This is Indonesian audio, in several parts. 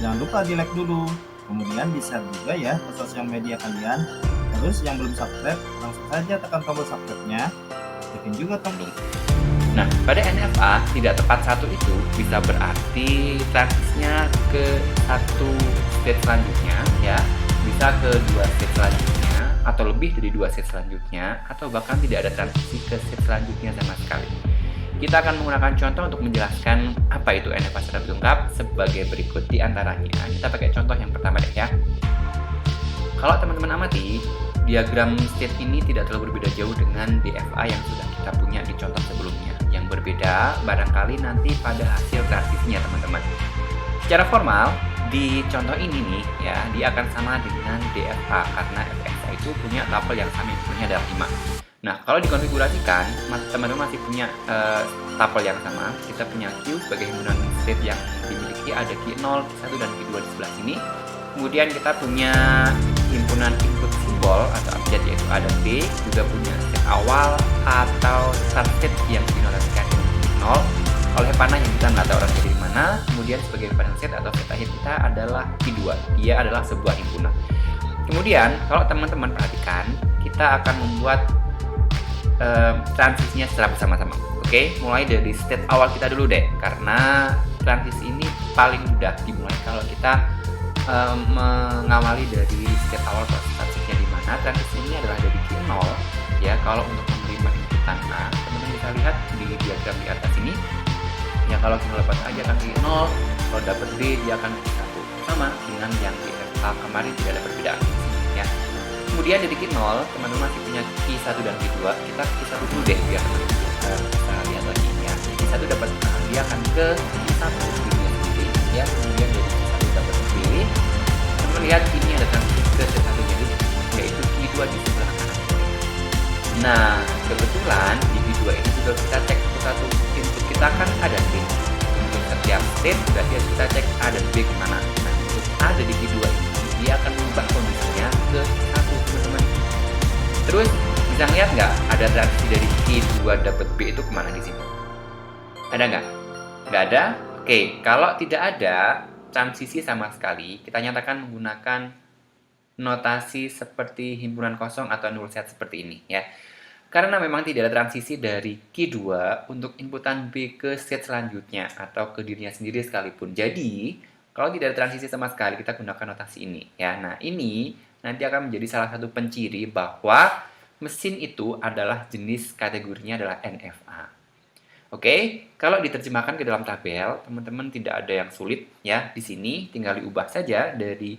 Jangan lupa di like dulu, kemudian di share juga ya ke sosial media kalian. Terus yang belum subscribe, langsung saja tekan tombol subscribe-nya, aktifin juga tombol. Nah, pada NFA tidak tepat satu itu bisa berarti transisinya ke satu state selanjutnya ya, bisa ke dua state selanjutnya, atau lebih dari dua state selanjutnya, atau bahkan tidak ada transisi ke state selanjutnya sama sekali. Kita akan menggunakan contoh untuk menjelaskan apa itu NFA secara lengkap sebagai berikut di antaranya. Kita pakai contoh yang pertama deh ya. Kalau teman-teman amati, diagram state ini tidak terlalu berbeda jauh dengan DFA yang sudah kita punya di contoh sebelumnya. Yang berbeda barangkali nanti pada hasil transisinya teman-teman. Secara formal, di contoh ini nih ya, dia akan sama dengan DFA karena FXA itu punya tuple yang sama, inputnya adalah 5. Nah, kalau dikonfigurasikan, teman-teman masih punya tuple yang sama. Kita punya Q sebagai himpunan state yang dimiliki ada key 0, key 1, dan key 2 di sebelah sini. Kemudian kita punya himpunan input simbol atau abjad yaitu A dan B, juga punya state awal atau start state yang dinotasikan dengan 0 oleh panah yang kita nggak tahu orang dari mana. Kemudian sebagai final state atau state akhir kita adalah key 2, dia adalah sebuah himpunan. Kemudian kalau teman-teman perhatikan, kita akan membuat transisinya secara bersama-sama. Oke, mulai dari state awal kita dulu deh, karena transisi ini paling mudah dimulai kalau kita mengawali dari state awal ke transisinya di mana. Transisi ini adalah dari key 0 ya. Kalau untuk menerima inputan A, teman-teman bisa lihat di diagram di atas ini ya, kalau kita lepas aja akan key 0, kalau dapat B dia akan key 1, sama dengan yang di FA kemarin, tidak ada perbedaan ya. Kemudian dari key 0, teman-teman masih punya key 1 dan key 2. Kita key 1 dulu deh biar kita lihat lagi ya. Key 1 dapat A, dia akan ke key 1 sendiri ya. Kemudian dari key 1 dapat B, teman-teman lihat ini ada transisi ke key 1 jadi yaitu key 2 di sebelah kanan. Nah, kebetulan di key 2 ini juga kita cek satu input kita kan ada B. Untuk setiap state berarti kita cek A dan B kemana. Nah, untuk A dari key 2 ini dia akan mengubah kondisinya ke 1 teman-teman. Terus bisa ngeliat nggak ada transisi dari key 2 dapat B itu kemana di sini? Ada nggak? Nggak ada? Oke, kalau tidak ada transisi sama sekali, kita nyatakan menggunakan notasi seperti himpunan kosong atau null set seperti ini ya. Karena memang tidak ada transisi dari key 2 untuk inputan B ke state selanjutnya atau ke dirinya sendiri sekalipun. Jadi, kalau tidak ada transisi sama sekali, kita gunakan notasi ini ya. Nah, ini nanti akan menjadi salah satu penciri bahwa mesin itu adalah jenis kategorinya adalah NFA. Oke, kalau diterjemahkan ke dalam tabel, teman-teman tidak ada yang sulit ya. Di sini tinggal diubah saja dari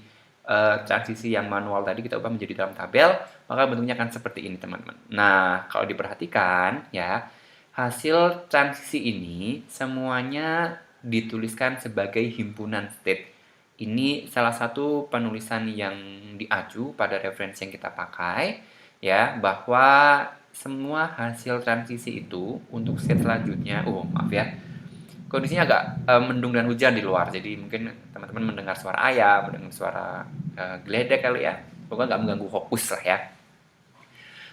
transisi yang manual tadi kita ubah menjadi dalam tabel, maka bentuknya akan seperti ini teman-teman. Nah, kalau diperhatikan ya, hasil transisi ini semuanya dituliskan sebagai himpunan state. Ini salah satu penulisan yang diaju pada referensi yang kita pakai ya, bahwa semua hasil transisi itu untuk state selanjutnya, maaf ya, kondisinya agak mendung dan hujan di luar, jadi mungkin teman-teman mendengar suara ayam, mendengar suara geledek kali ya, pokoknya nggak mengganggu fokus lah ya.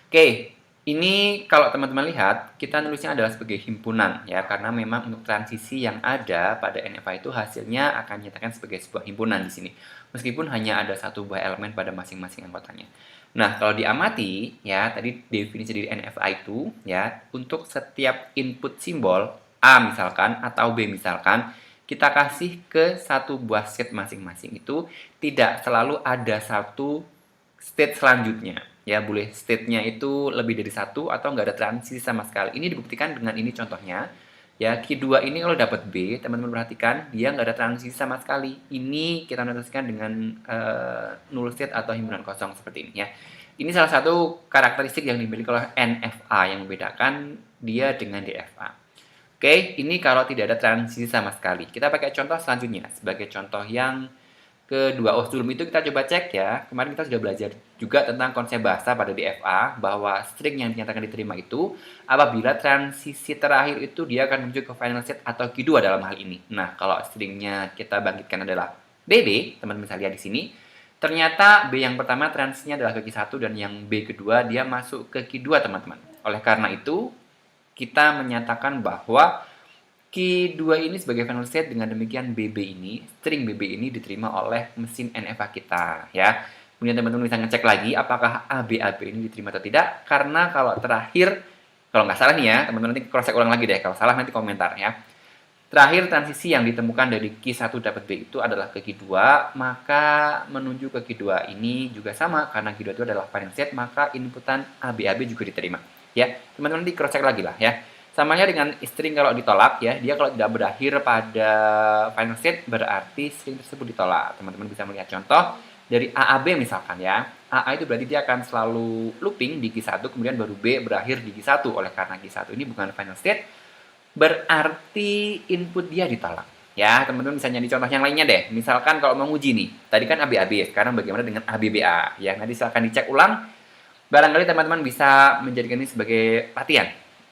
Oke, ini kalau teman-teman lihat, kita nulisnya adalah sebagai himpunan ya, karena memang untuk transisi yang ada pada NFA itu hasilnya akan nyatakan sebagai sebuah himpunan di sini, meskipun hanya ada satu buah elemen pada masing-masing anggotanya. Nah, kalau diamati ya, tadi definisi dari NFA itu ya, untuk setiap input simbol A misalkan atau B misalkan, kita kasih ke satu buah state masing-masing itu tidak selalu ada satu state selanjutnya. Ya, boleh state-nya itu lebih dari satu atau nggak ada transisi sama sekali. Ini dibuktikan dengan ini contohnya. Ya, key 2 ini kalau dapat B, teman-teman perhatikan, dia nggak ada transisi sama sekali. Ini kita notasikan dengan null state atau himpunan kosong seperti ini ya. Ini salah satu karakteristik yang dimiliki oleh NFA yang membedakan dia dengan DFA. Oke, ini kalau tidak ada transisi sama sekali. Kita pakai contoh selanjutnya sebagai contoh yang kedua. Sebelum itu kita coba cek ya. Kemarin kita sudah belajar juga tentang konsep bahasa pada DFA, bahwa string yang dinyatakan diterima itu apabila transisi terakhir itu dia akan menuju ke final state atau key 2 dalam hal ini. Nah, kalau stringnya kita bangkitkan adalah BB, teman-teman bisa lihat di sini. Ternyata B yang pertama transisinya adalah ke key 1 dan yang B kedua dia masuk ke key 2, teman-teman. Oleh karena itu, kita menyatakan bahwa Key 2 ini sebagai final state, dengan demikian string BB ini diterima oleh mesin NFA kita ya. Kemudian teman-teman bisa ngecek lagi apakah AB ini diterima atau tidak, karena kalau terakhir, kalau nggak salah nih ya, teman-teman nanti cross check ulang lagi deh, kalau salah nanti komentar ya. Terakhir transisi yang ditemukan dari key 1 dapat B itu adalah ke key 2, maka menuju ke key 2 ini juga sama, karena key 2 itu adalah final state, maka inputan AB juga diterima ya. Teman-teman nanti cross check lagi lah ya. Samanya dengan string kalau ditolak ya, dia kalau tidak berakhir pada final state berarti string tersebut ditolak. Teman-teman bisa melihat contoh dari AAB misalkan ya. AA itu berarti dia akan selalu looping di key 1, kemudian baru B berakhir di key 1. Oleh karena key 1 ini bukan final state, berarti input dia ditolak. Ya, teman-teman bisa nyari contoh yang lainnya deh. Misalkan kalau mau nguji nih, tadi kan ABAB, sekarang bagaimana dengan ABBA? Ya, nanti silahkan dicek ulang. Barangkali teman-teman bisa menjadikan ini sebagai latihan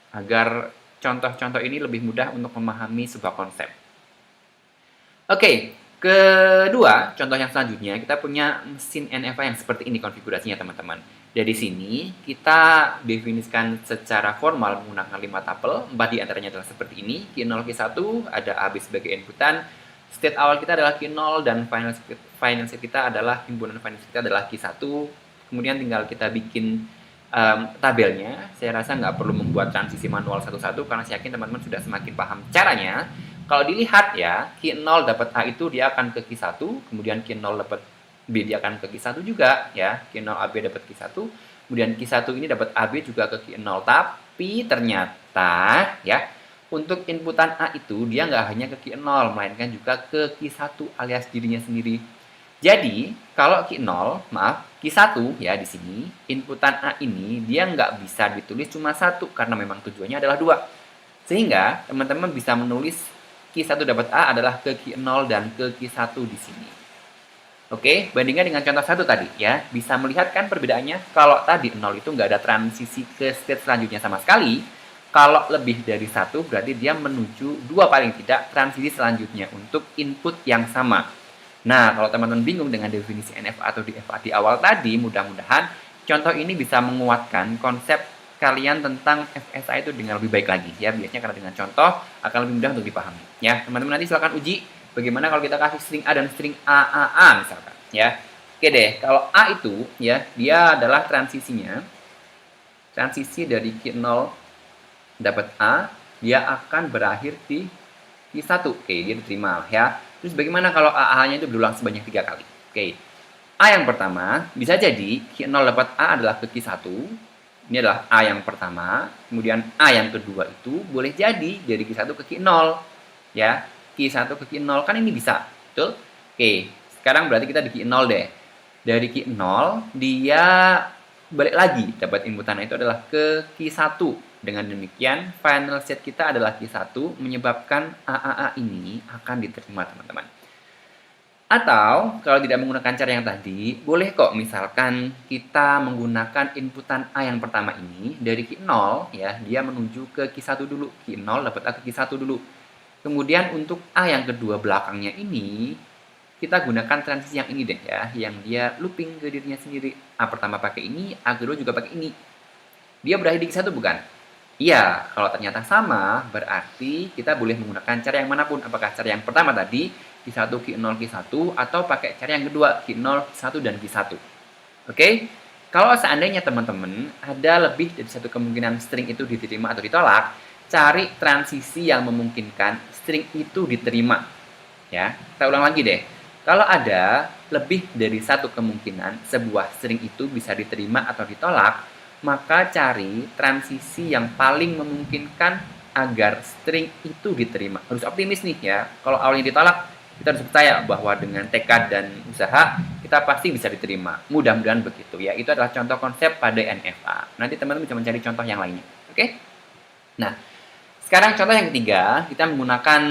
agar contoh-contoh ini lebih mudah untuk memahami sebuah konsep. Oke, kedua, contoh yang selanjutnya, kita punya mesin NFA yang seperti ini konfigurasinya teman-teman. Dari sini, kita definisikan secara formal menggunakan 5 tuple, 4 diantaranya adalah seperti ini, key 0, key 1, ada AB sebagai inputan, state awal kita adalah key 0, dan final state kita adalah, himpunan final state kita adalah key 1, kemudian tinggal kita bikin tabelnya. Saya rasa nggak perlu membuat transisi manual satu-satu karena saya yakin teman-teman sudah semakin paham caranya. Kalau dilihat ya, key 0 dapat A itu dia akan ke key 1, kemudian key 0 dapat B dia akan ke key 1 juga ya. Key 0 AB dapat key 1, kemudian key 1 ini dapat AB juga ke key 0. Tapi ternyata ya, untuk inputan A itu dia nggak hanya ke key 0, melainkan juga ke key 1 alias dirinya sendiri. Jadi, kalau key 0, key 1 ya di sini, inputan A ini dia nggak bisa ditulis cuma 1 karena memang tujuannya adalah 2. Sehingga teman-teman bisa menulis key 1 dapat A adalah ke key 0 dan ke key 1 di sini. Oke, bandingkan dengan contoh 1 tadi ya, bisa melihat kan perbedaannya. Kalau tadi 0 itu nggak ada transisi ke state selanjutnya sama sekali. Kalau lebih dari 1 berarti dia menuju 2 paling tidak transisi selanjutnya untuk input yang sama. Nah, kalau teman-teman bingung dengan definisi NFA atau DFA di awal tadi, mudah-mudahan contoh ini bisa menguatkan konsep kalian tentang FSA itu dengan lebih baik lagi ya. Biasanya karena dengan contoh akan lebih mudah untuk dipahami. Ya, teman-teman nanti silakan uji bagaimana kalau kita kasih string A dan string AAA misalkan ya. Oke deh, kalau A itu ya, dia adalah transisinya. Transisi dari key 0 dapat A, dia akan berakhir di key 1. Oke, dia diterima ya. Terus bagaimana kalau AA-nya itu berulang sebanyak 3 kali? Oke. A yang pertama, bisa jadi key 0 dapat A adalah ke key 1. Ini adalah A yang pertama. Kemudian A yang kedua itu boleh jadi dari key 1 ke key 0. Ya, key 1 ke key 0 kan ini bisa. Betul? Oke, sekarang berarti kita di key 0 deh. Dari key 0, dia balik lagi. Dapat inputannya itu adalah ke key 1. Dengan demikian, final state kita adalah key 1, menyebabkan AAA ini akan diterima, teman-teman. Atau, kalau tidak menggunakan cara yang tadi, boleh kok misalkan kita menggunakan inputan A yang pertama ini, dari key 0, ya, dia menuju ke key 1 dulu. Key 0 dapat A ke key 1 dulu. Kemudian untuk A yang kedua belakangnya ini, kita gunakan transisi yang ini deh ya, yang dia looping ke dirinya sendiri. A pertama pakai ini, A kedua juga pakai ini. Dia berakhir di key 1 bukan? Iya, kalau ternyata sama, berarti kita boleh menggunakan cara yang manapun. Apakah cara yang pertama tadi, key 1, key 0, key 1, atau pakai cara yang kedua, key 0, key 1, dan key 1. Oke? Kalau seandainya teman-teman ada lebih dari satu kemungkinan string itu diterima atau ditolak, cari transisi yang memungkinkan string itu diterima. Ya, kita ulang lagi deh. Kalau ada lebih dari satu kemungkinan sebuah string itu bisa diterima atau ditolak, maka cari transisi yang paling memungkinkan agar string itu diterima. Harus optimis nih ya. Kalau awalnya ditolak, kita harus percaya bahwa dengan tekad dan usaha, kita pasti bisa diterima. Mudah-mudahan begitu ya. Itu adalah contoh konsep pada NFA. Nanti teman-teman bisa mencari contoh yang lainnya. Oke? Nah, sekarang contoh yang ketiga, kita menggunakan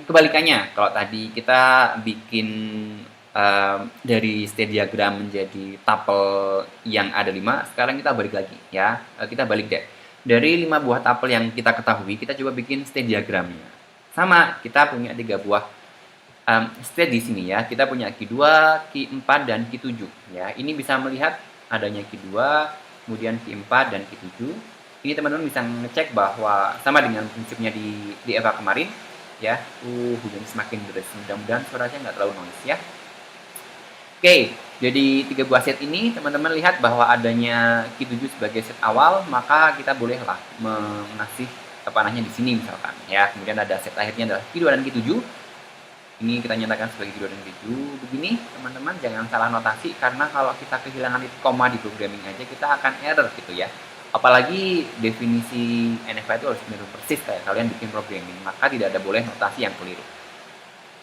kebalikannya. Kalau tadi kita bikin dari state diagram menjadi tuple yang ada 5, sekarang kita balik lagi ya. Kita balik deh. Dari 5 buah tuple yang kita ketahui, kita coba bikin state diagramnya. Sama, kita punya 3 buah state di sini ya. Kita punya key 2, key 4, dan key 7 ya. Ini bisa melihat adanya key 2, kemudian key 4 dan key 7. Ini teman-teman bisa ngecek bahwa sama dengan prinsipnya di Eva kemarin ya. Hujan semakin deras. Mudah-mudahan suaranya nggak terlalu noise ya. Oke, jadi 3 buah set ini teman-teman lihat bahwa adanya Q7 sebagai set awal, maka kita bolehlah mengasih panahnya di sini misalkan ya. Kemudian ada set akhirnya adalah Q2 dan Q7. Ini kita nyatakan sebagai Q2 dan Q7. Begini teman-teman, jangan salah notasi karena kalau kita kehilangan titik koma di programming aja kita akan error gitu ya. Apalagi definisi NFA itu harus benar persis kayak kalian bikin programming, maka tidak ada boleh notasi yang keliru.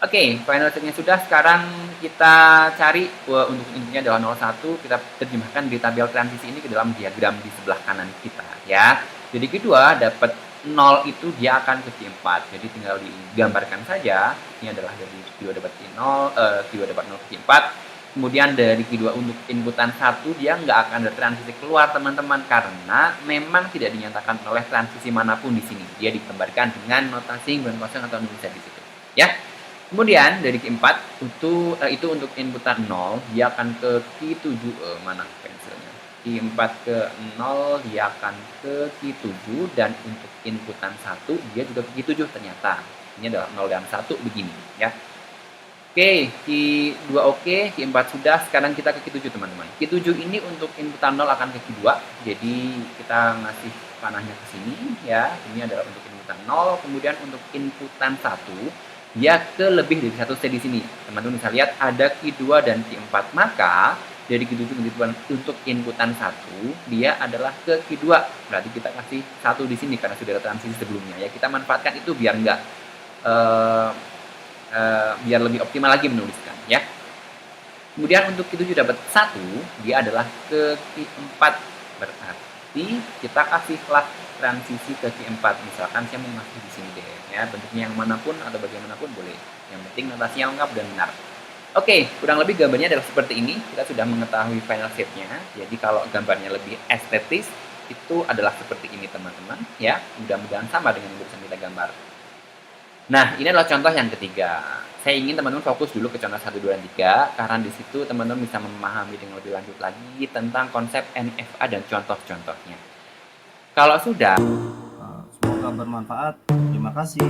Oke, final setnya sudah. Sekarang kita cari untuk intinya adalah 01. Kita terjemahkan di tabel transisi ini ke dalam diagram di sebelah kanan kita ya. Jadi kedua dapat 0 itu dia akan ke Q4. Jadi tinggal digambarkan saja. Ini adalah dari Q2 dapat Q0, Q2 dapat 0 ke Q4. Kemudian dari Q2 untuk inputan 1 dia nggak akan ada transisi keluar teman-teman karena memang tidak dinyatakan oleh transisi manapun di sini. Dia digambarkan dengan notasi bulan kosong atau nulisan di situ. Ya. Kemudian dari Q4 itu untuk inputan 0 dia akan ke Q7 mana pensilnya? Q4 ke 0 dia akan ke Q7 dan untuk inputan 1 dia juga ke Q7 ternyata. Ini adalah 0 dan 1 begini ya. Oke, Q2 oke, Q4 sudah, sekarang kita ke Q7 teman-teman. Q7 ini untuk inputan 0 akan ke Q2, jadi kita ngasih panahnya ke sini ya. Ini adalah untuk inputan 0, kemudian untuk inputan 1 dia ke lebih dari satu set di sini. Teman-teman bisa lihat ada Q2 dan Q4, maka dari Q7 untuk inputan 1 dia adalah ke Q2. Berarti kita kasih 1 di sini karena sudah ada transisi sebelumnya ya. Kita manfaatkan itu biar enggak biar lebih optimal lagi menuliskan ya. Kemudian untuk Q7 dapat 1, dia adalah ke Q4. Berarti kita kasihlah transisi ke Q4. Misalkan saya mau ngasih di sini deh ya, bentuknya yang manapun atau bagaimanapun boleh. Yang penting notasinya lengkap dan benar. Oke, kurang lebih gambarnya adalah seperti ini. Kita sudah mengetahui final shape-nya. Jadi kalau gambarnya lebih estetis itu adalah seperti ini teman-teman ya. Mudah-mudahan sama dengan yang barusan kita gambar. Nah, ini adalah contoh yang ketiga. Saya ingin teman-teman fokus dulu ke contoh 1, 2, dan 3, karena di situ teman-teman bisa memahami dengan lebih lanjut lagi tentang konsep NFA dan contoh-contohnya. Kalau sudah, Semoga bermanfaat. Terima kasih.